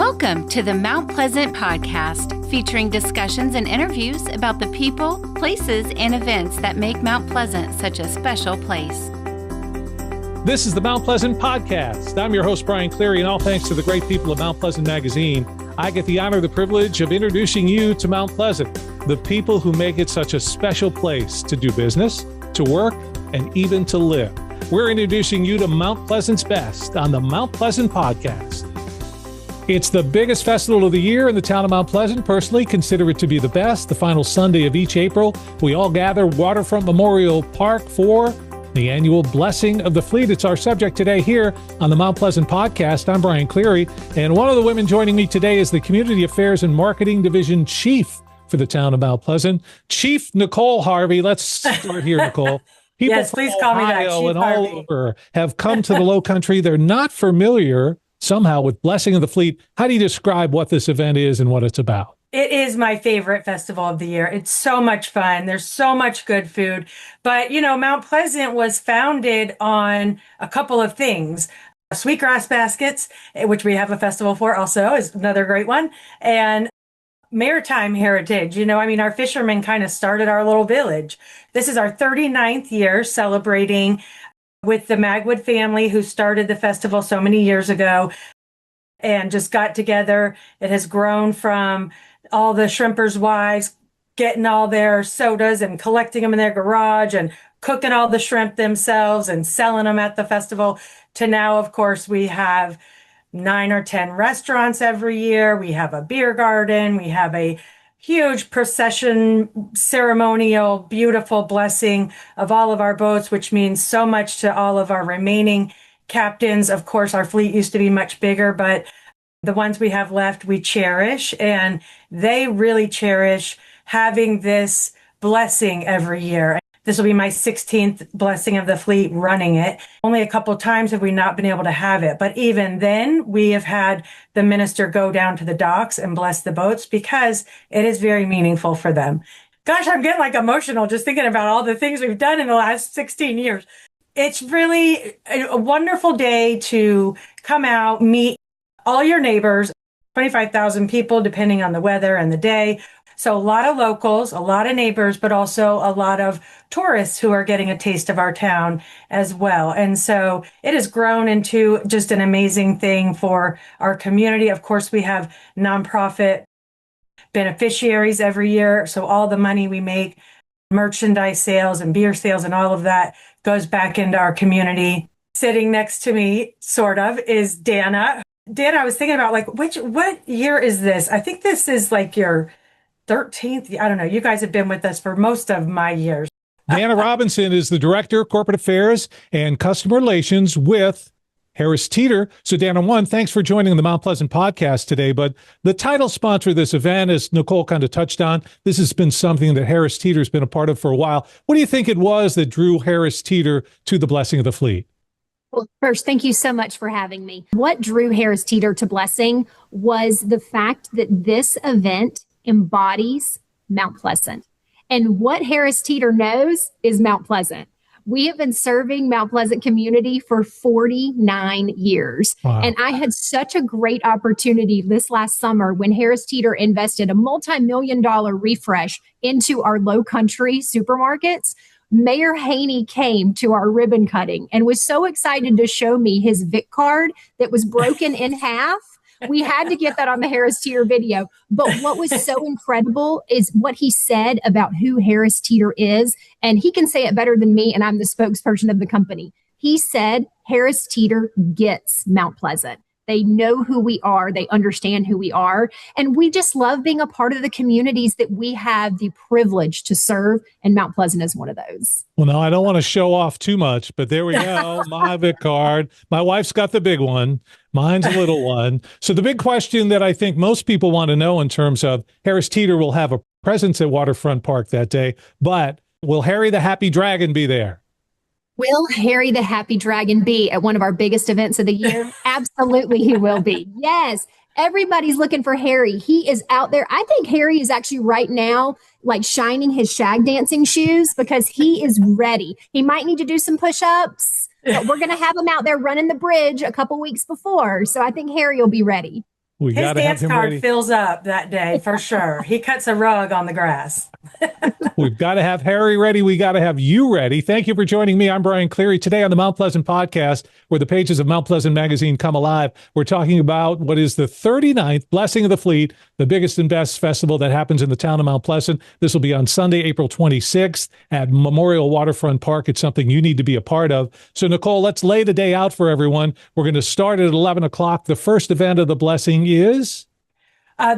Welcome to the Mount Pleasant Podcast, featuring discussions and interviews about the people, places, and events that make Mount Pleasant such a special place. This is the Mount Pleasant Podcast. I'm your host, Brian Cleary, and all thanks to the great people of Mount Pleasant Magazine, I get the honor, the privilege of introducing you to Mount Pleasant, the people who make it such a special place to do business, to work, and even to live. We're introducing you to Mount Pleasant's best on the Mount Pleasant Podcast. It's the biggest festival of the year in the town of Mount Pleasant. Personally, consider it to be the best. The final Sunday of each April, we all gather Waterfront Memorial Park for the annual Blessing of the Fleet. It's our subject today here on the Mount Pleasant Podcast. I'm Brian Cleary, and one of the women joining me today is the Community Affairs and Marketing Division Chief for the town of Mount Pleasant, Chief Nicole Harvey. Let's start here, Nicole. People yes, please call me that, Chief and Harvey. all over have come to the Lowcountry. They're not familiar somehow with Blessing of the Fleet. How do you describe what this event is and what it's about? It is my favorite festival of the year. It's so much fun. There's so much good food. But, you know, Mount Pleasant was founded on a couple of things. Sweetgrass baskets, which we have a festival for also, is another great one. And maritime heritage. You know, I mean, our fishermen kind of started our little village. This is our 39th year celebrating with the Magwood family who started the festival so many years ago and just got together. It has grown from all the shrimpers' wives getting all their sodas and collecting them in their garage and cooking all the shrimp themselves and selling them at the festival to now, of course, we have 9 or 10 restaurants every year. We have a beer garden. We have a huge procession, ceremonial, beautiful blessing of all of our boats, which means so much to all of our remaining captains. Of course, our fleet used to be much bigger, but the ones we have left, we cherish, and they really cherish having this blessing every year. This will be my 16th Blessing of the Fleet running it. Only a couple times have we not been able to have it. But even then, we have had the minister go down to the docks and bless the boats because it is very meaningful for them. Gosh, I'm getting like emotional just thinking about all the things we've done in the last 16 years. It's really a wonderful day to come out, meet all your neighbors, 25,000 people, depending on the weather and the day. So a lot of locals, a lot of neighbors, but also a lot of tourists who are getting a taste of our town as well. And so it has grown into just an amazing thing for our community. Of course, we have nonprofit beneficiaries every year. So all the money we make, merchandise sales and beer sales and all of that goes back into our community. Sitting next to me, sort of, is Danna. Danna, I was thinking about what year is this? I think this is like your 13th. I don't know. You guys have been with us for most of my years. Danna Robinson is the Director of Corporate Affairs and Customer Relations with Harris Teeter. So Danna, one, thanks for joining the Mount Pleasant Podcast today. But the title sponsor of this event, as Nicole kind of touched on, this has been something that Harris Teeter's been a part of for a while. What do you think it was that drew Harris Teeter to the Blessing of the Fleet? Well, first, thank you so much for having me. What drew Harris Teeter to Blessing was the fact that this event embodies Mount Pleasant. And what Harris Teeter knows is Mount Pleasant. We have been serving Mount Pleasant community for 49 years. Wow. And I had such a great opportunity this last summer when Harris Teeter invested a multi-million-dollar refresh into our Lowcountry supermarkets. Mayor Haney came to our ribbon cutting and was so excited to show me his Vic card that was broken in half. We had to get that on the Harris Teeter video. But what was so incredible is what he said about who Harris Teeter is. And he can say it better than me, and I'm the spokesperson of the company. He said Harris Teeter gets Mount Pleasant. They know who we are. They understand who we are. And we just love being a part of the communities that we have the privilege to serve. And Mount Pleasant is one of those. Well, now I don't want to show off too much, but there we go. My Vic card. My wife's got the big one. Mine's a little one. So the big question that I think most people want to know in terms of Harris Teeter will have a presence at Waterfront Park that day, but will Harry the Happy Dragon be there? Will Harry the Happy Dragon be at one of our biggest events of the year? Absolutely, he will be. Yes. Everybody's looking for Harry. He is out there. I think Harry is actually right now like shining his shag dancing shoes because he is ready. He might need to do some push-ups, but we're going to have him out there running the bridge a couple weeks before. So I think Harry will be ready. We His got to have dance him card ready. fills up that day for sure. He cuts a rug on the grass. We've got to have Harry ready. We got to have you ready. Thank you for joining me. I'm Brian Cleary. Today on the Mount Pleasant podcast, where the pages of Mount Pleasant magazine come alive, we're talking about what is the 39th Blessing of the Fleet, the biggest and best festival that happens in the town of Mount Pleasant. This will be on Sunday, April 26th at Memorial Waterfront Park. It's something you need to be a part of. So, Nicole, let's lay the day out for everyone. We're going to start at 11 o'clock. The first event of the Blessing is...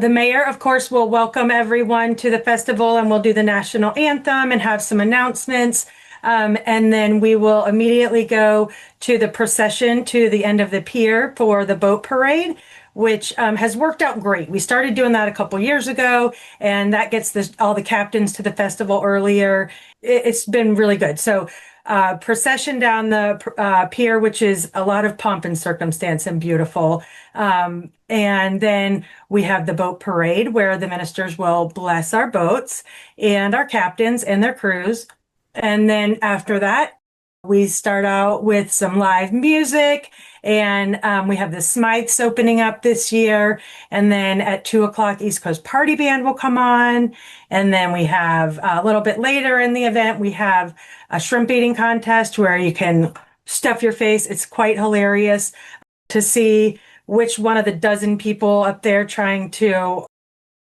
The mayor, of course, will welcome everyone to the festival, and we'll do the national anthem and have some announcements. And then we will immediately go to the procession to the end of the pier for the boat parade, which has worked out great. We started doing that a couple years ago, and that gets all the captains to the festival earlier. It's been really good. So procession down the pier, which is a lot of pomp and circumstance and beautiful. And then we have the boat parade where the ministers will bless our boats and our captains and their crews. And then after that, we start out with some live music, and we have the Smythes opening up this year. And then at 2 o'clock, East Coast Party Band will come on. And then we have a little bit later in the event, we have a shrimp eating contest where you can stuff your face. It's quite hilarious to see which one of the dozen people up there trying to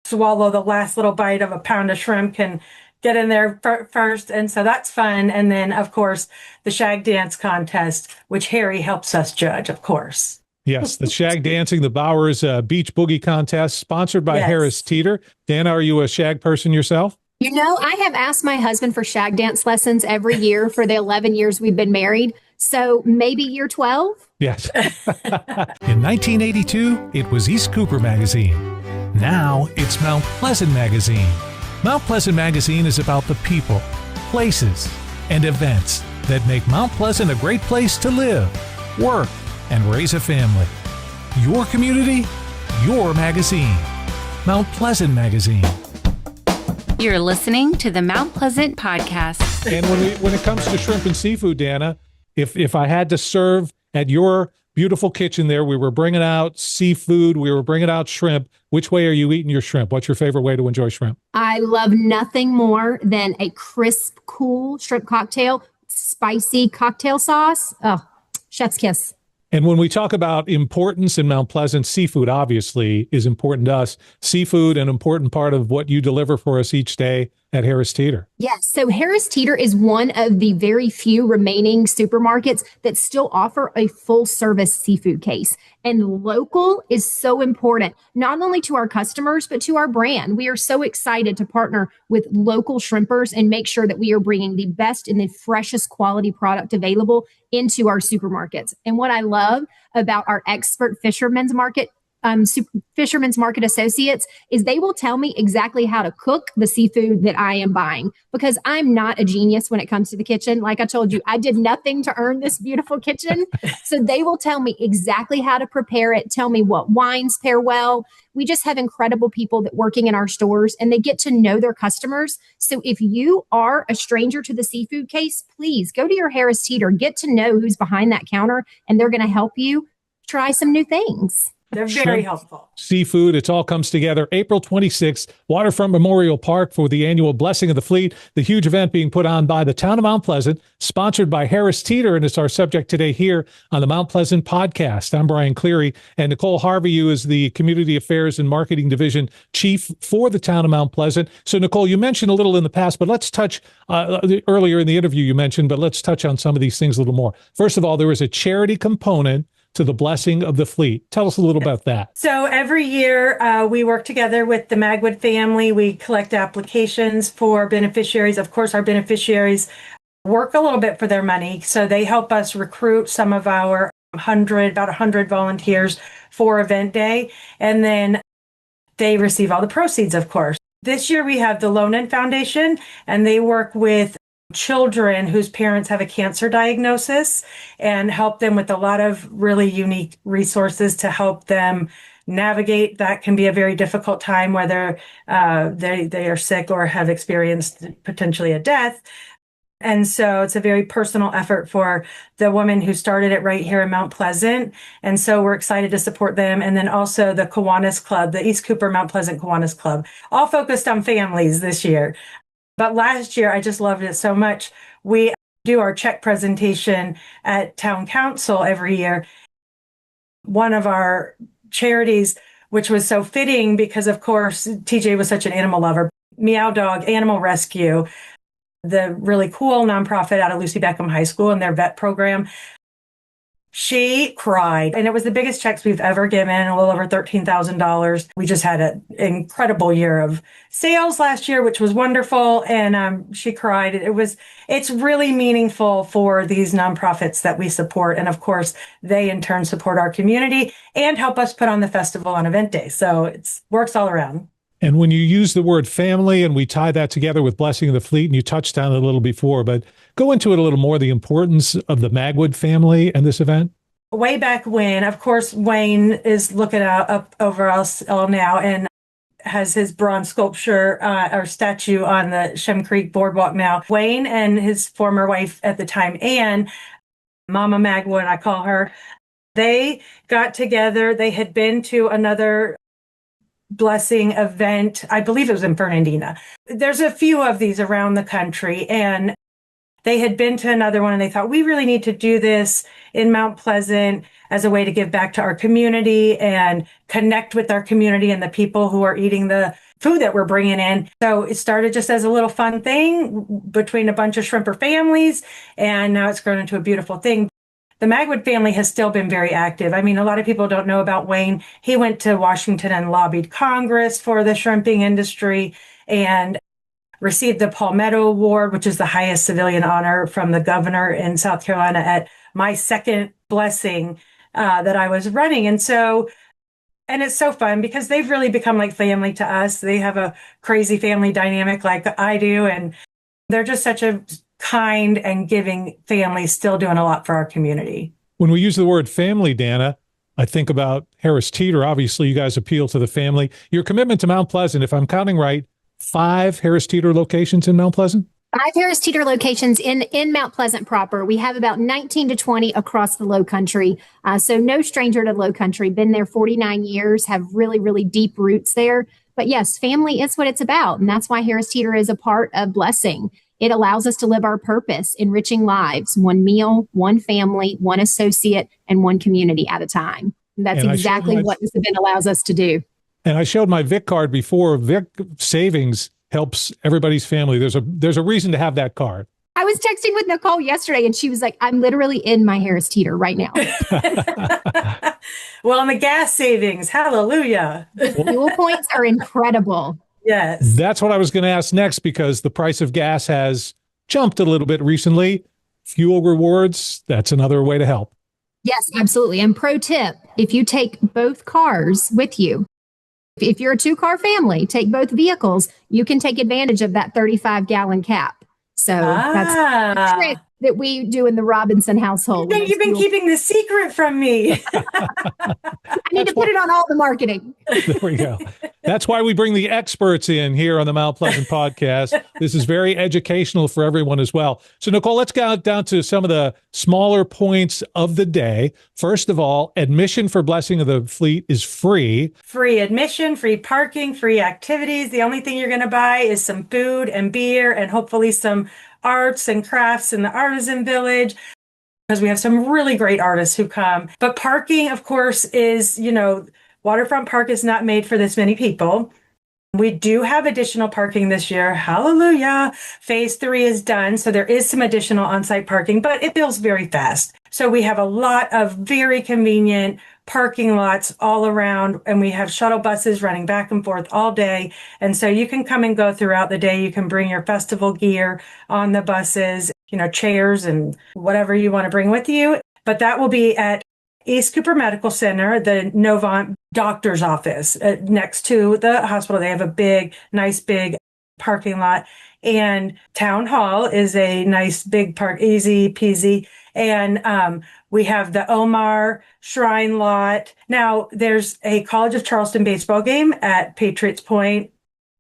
swallow the last little bite of a pound of shrimp can get in there first. And so that's fun. And then, of course, the Shag dance contest, which Harry helps us judge, of course. Yes, the Shag dancing, the Bowers Beach Boogie contest, sponsored by Harris Teeter. Danna, are you a Shag person yourself? You know, I have asked my husband for Shag dance lessons every year for the 11 years we've been married. So maybe year 12? Yes. In 1982, it was East Cooper magazine. Now it's Mount Pleasant magazine. Mount Pleasant magazine is about the people, places, and events that make Mount Pleasant a great place to live, work, and raise a family. Your community, your magazine. Mount Pleasant magazine. You're listening to the Mount Pleasant podcast. And when it comes to shrimp and seafood, Danna, if I had to serve at your beautiful kitchen there, we were bringing out seafood, we were bringing out shrimp. Which way are you eating your shrimp? What's your favorite way to enjoy shrimp? I love nothing more than a crisp, cool shrimp cocktail, spicy cocktail sauce. Oh, chef's kiss. And when we talk about importance in Mount Pleasant, seafood obviously is important to us. Seafood, an important part of what you deliver for us each day at Harris Teeter. Yes. So Harris Teeter is one of the very few remaining supermarkets that still offer a full service seafood case. And local is so important, not only to our customers, but to our brand. We are so excited to partner with local shrimpers and make sure that we are bringing the best and the freshest quality product available into our supermarkets. And what I love about our expert fishermen's market associates is they will tell me exactly how to cook the seafood that I am buying, because I'm not a genius when it comes to the kitchen. Like I told you, I did nothing to earn this beautiful kitchen. So they will tell me exactly how to prepare it, tell me what wines pair well. We just have incredible people that working in our stores, and they get to know their customers. So if you are a stranger to the seafood case, please go to your Harris Teeter, get to know who's behind that counter, and they're going to help you try some new things. They're very helpful. Seafood, it all comes together. April 26th, Waterfront Memorial Park for the annual Blessing of the Fleet, the huge event being put on by the town of Mount Pleasant, sponsored by Harris Teeter, and it's our subject today here on the Mount Pleasant podcast. I'm Brian Cleary, and Nicole Harvey, who is the Community Affairs and Marketing Division Chief for the town of Mount Pleasant. So, Nicole, you mentioned a little in the past, but let's touch, earlier in the interview you mentioned, but let's touch on some of these things a little more. First of all, there is a charity component to the Blessing of the Fleet. Tell us a little about that. So every year we work together with the Magwood family. We collect applications for beneficiaries. Of course, our beneficiaries work a little bit for their money. So they help us recruit some of our about 100 volunteers for event day. And then they receive all the proceeds, of course. This year we have the Lonon Foundation, and they work with children whose parents have a cancer diagnosis and help them with a lot of really unique resources to help them navigate. That can be a very difficult time, whether they are sick or have experienced potentially a death. And so it's a very personal effort for the woman who started it right here in Mount Pleasant. And so we're excited to support them. And then also the Kiwanis Club, the East Cooper Mount Pleasant Kiwanis Club, all focused on families this year. But last year, I just loved it so much. We do our check presentation at town council every year. One of our charities, which was so fitting because, of course, TJ was such an animal lover, Meow Dog Animal Rescue, the really cool nonprofit out of Lucy Beckham High School and their vet program. She cried, and it was the biggest checks we've ever given, a little over $13,000. We just had an incredible year of sales last year, which was wonderful. And she cried. It's really meaningful for these nonprofits that we support. And of course, they in turn support our community and help us put on the festival on event day. So it works all around. And when you use the word family and we tie that together with Blessing of the Fleet, and you touched on it a little before, but go into it a little more, the importance of the Magwood family and this event. Way back when, of course, Wayne is looking up over us all now and has his bronze sculpture or statue on the Shem Creek Boardwalk now. Wayne and his former wife at the time, Anne, Mama Magwood, I call her, they got together. They had been to another Blessing event. I believe it was in Fernandina. There's a few of these around the country, and they had been to another one and they thought, we really need to do this in Mount Pleasant as a way to give back to our community and connect with our community and the people who are eating the food that we're bringing in. So it started just as a little fun thing between a bunch of shrimper families, and now it's grown into a beautiful thing. The Magwood family has still been very active. I mean, a lot of people don't know about Wayne. He went to Washington and lobbied Congress for the shrimping industry and received the Palmetto Award, which is the highest civilian honor from the governor in South Carolina at my second Blessing that I was running. And it's so fun because they've really become like family to us. They have a crazy family dynamic like I do. And they're just such a kind and giving family, still doing a lot for our community. When we use the word family, Danna, I think about Harris Teeter. Obviously, you guys appeal to the family. Your commitment to Mount Pleasant, if I'm counting right, 5 Harris Teeter locations in Mount Pleasant? 5 Harris Teeter locations in Mount Pleasant proper. We have about 19 to 20 across the Lowcountry. So no stranger to Lowcountry. Been there 49 years, have really, really deep roots there. But yes, family is what it's about. And that's why Harris Teeter is a part of Blessing. It allows us to live our purpose, enriching lives, one meal, one family, one associate, and one community at a time. And that's exactly what this event allows us to do. And I showed my Vic card before. Vic Savings helps everybody's family. There's a reason to have that card. I was texting with Nicole yesterday, and she was like, I'm literally in my Harris Teeter right now. Well, and the gas savings, hallelujah. Fuel points are incredible. Yes. That's what I was going to ask next, because the price of gas has jumped a little bit recently. Fuel rewards, that's another way to help. Yes, absolutely. And pro tip, if you take both cars with you, if you're a 2-car family, take both vehicles, you can take advantage of that 35-gallon cap. So that's a trick that we do in the Robinson household. You've been keeping the secret from me. I need to put it on all the marketing. There we go. That's why we bring the experts in here on the Mount Pleasant podcast. This is very educational for everyone as well. So, Nicole, let's go down to some of the smaller points of the day. First of all, admission for Blessing of the Fleet is free. Free admission, free parking, free activities. The only thing you're going to buy is some food and beer and hopefully some arts and crafts in the artisan village, because we have some really great artists who come. But parking, of course, is, Waterfront Park is not made for this many people. We do have additional parking this year. Hallelujah. Phase 3 is done. So there is some additional on-site parking, but it fills very fast. So we have a lot of very convenient parking lots all around, and we have shuttle buses running back and forth all day. And so you can come and go throughout the day. You can bring your festival gear on the buses, chairs and whatever you want to bring with you. But that will be at East Cooper Medical Center, the Novant doctor's office next to the hospital. They have a nice big parking lot. And Town Hall is a nice big park, easy peasy. And we have the Omar Shrine lot. Now, there's a College of Charleston baseball game at Patriots Point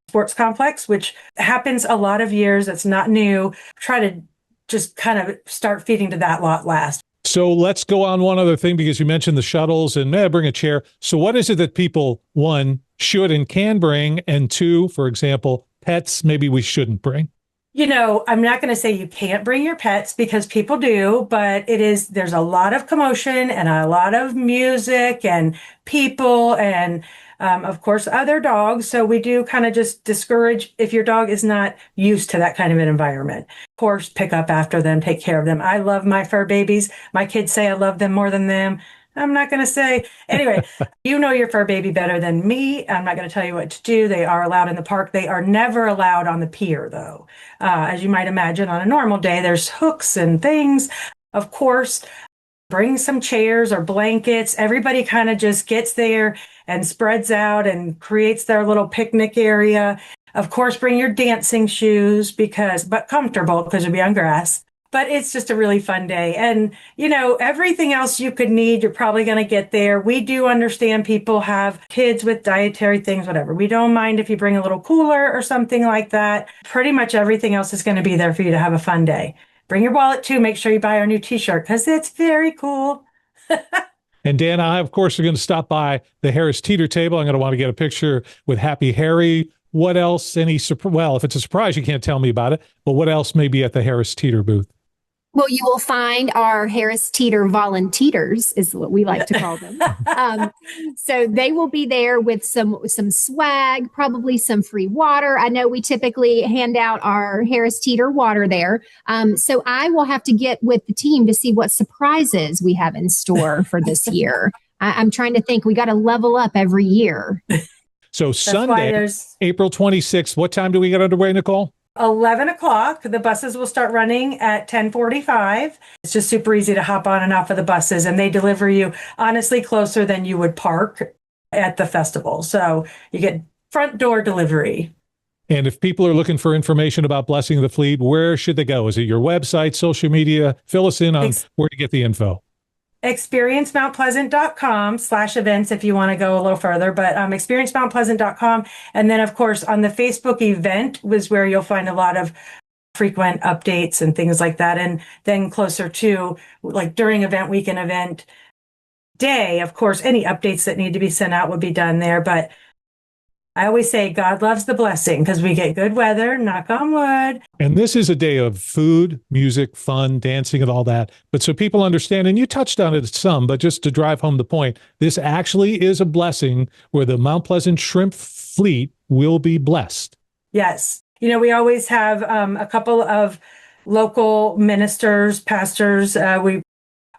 Sports Complex, which happens a lot of years. It's not new. Try to just kind of start feeding to that lot last. So let's go on one other thing, because you mentioned the shuttles and bring a chair. So what is it that people, one, should and can bring, and two, for example, pets maybe we shouldn't bring? I'm not going to say you can't bring your pets, because people do, but there's a lot of commotion and a lot of music and people and, of course, other dogs. So we do kind of just discourage if your dog is not used to that kind of an environment. Of course, pick up after them, take care of them. I love my fur babies. My kids say I love them more than them. I'm not going to say. Anyway, you know your fur baby better than me. I'm not going to tell you what to do. They are allowed in the park. They are never allowed on the pier, though. As you might imagine, on a normal day, there's hooks and things. Of course, bring some chairs or blankets. Everybody kind of just gets there and spreads out and creates their little picnic area. Of course, bring your dancing shoes, but comfortable, because you'll be on grass. But it's just a really fun day. And, everything else you could need, you're probably going to get there. We do understand people have kids with dietary things, whatever. We don't mind if you bring a little cooler or something like that. Pretty much everything else is going to be there for you to have a fun day. Bring your wallet too. Make sure you buy our new t-shirt, because it's very cool. And Dan, I, of course, are going to stop by the Harris Teeter table. I'm going to want to get a picture with Happy Harry. What else? Well, if it's a surprise, you can't tell me about it. But what else may be at the Harris Teeter booth? Well, you will find our Harris Teeter volunteers, is what we like to call them. So they will be there with some swag, probably some free water. I know we typically hand out our Harris Teeter water there. So I will have to get with the team to see what surprises we have in store for this year. I'm trying to think. We got to level up every year. So Sunday, April 26th, what time do we get underway, Nicole? 11 o'clock. The buses will start running at 10:45. It's just super easy to hop on and off of the buses, and they deliver you honestly closer than you would park at the festival. So you get front door delivery. And if people are looking for information about Blessing the Fleet, where should they go? Is it your website, social media? Fill us in on where to get the info. experiencemountpleasant.com/events if you want to go a little further, but experiencemountpleasant.com. And then, of course, on the Facebook event was where you'll find a lot of frequent updates and things like that. And then closer to, like, during event week and event day, of course, any updates that need to be sent out would be done there. But I always say God loves the blessing, because we get good weather, knock on wood. And this is a day of food, music, fun, dancing, and all that. But so people understand, and you touched on it some, but just to drive home the point, this actually is a blessing where the Mount Pleasant Shrimp Fleet will be blessed. Yes. We always have a couple of local ministers, pastors. We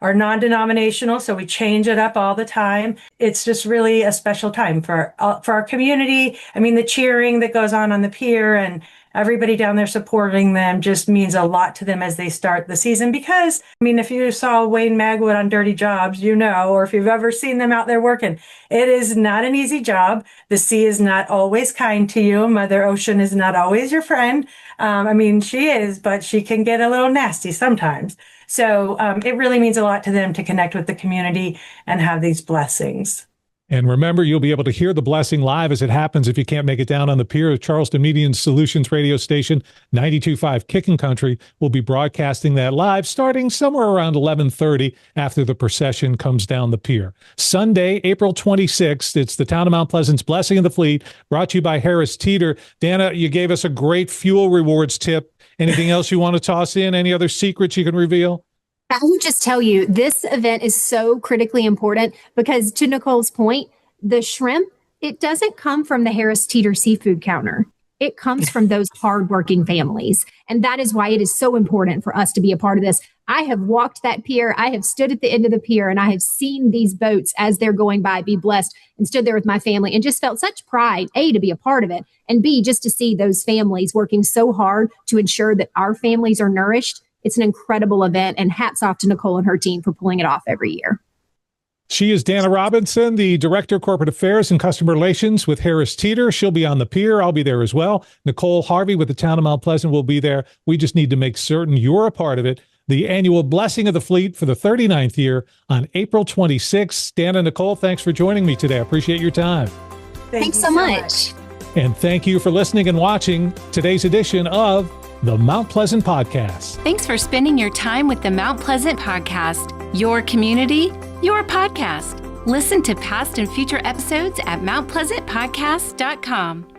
are non-denominational, so we change it up all the time. It's just really a special time for our community. I mean, the cheering that goes on the pier and everybody down there supporting them just means a lot to them as they start the season. Because, if you saw Wayne Magwood on Dirty Jobs, or if you've ever seen them out there working, it is not an easy job. The sea is not always kind to you. Mother Ocean is not always your friend. She is, but she can get a little nasty sometimes. So it really means a lot to them to connect with the community and have these blessings. And remember, you'll be able to hear the blessing live as it happens if you can't make it down on the pier. Of Charleston Media and Solutions radio station 92.5 Kicking Country will be broadcasting that live starting somewhere around 11:30 after the procession comes down the pier. Sunday, April 26th, it's the Town of Mount Pleasant's Blessing of the Fleet, brought to you by Harris Teeter. Danna, you gave us a great fuel rewards tip. Anything else you want to toss in? Any other secrets you can reveal? I would just tell you, this event is so critically important because, to Nicole's point, the shrimp, it doesn't come from the Harris Teeter seafood counter. It comes from those hardworking families. And that is why it is so important for us to be a part of this. I have walked that pier. I have stood at the end of the pier, and I have seen these boats as they're going by be blessed, and stood there with my family and just felt such pride, A, to be a part of it, and B, just to see those families working so hard to ensure that our families are nourished. It's an incredible event, and hats off to Nicole and her team for pulling it off every year. She is Danna Robinson, the Director of Corporate Affairs and Customer Relations with Harris Teeter. She'll be on the pier. I'll be there as well. Nicole Harvey with the Town of Mount Pleasant will be there. We just need to make certain you're a part of it. The annual Blessing of the Fleet for the 39th year on April 26th. Danna, Nicole, thanks for joining me today. I appreciate your time. Thanks so much. And thank you for listening and watching today's edition of the Mount Pleasant Podcast. Thanks for spending your time with the Mount Pleasant Podcast. Your community, your podcast. Listen to past and future episodes at mountpleasantpodcast.com.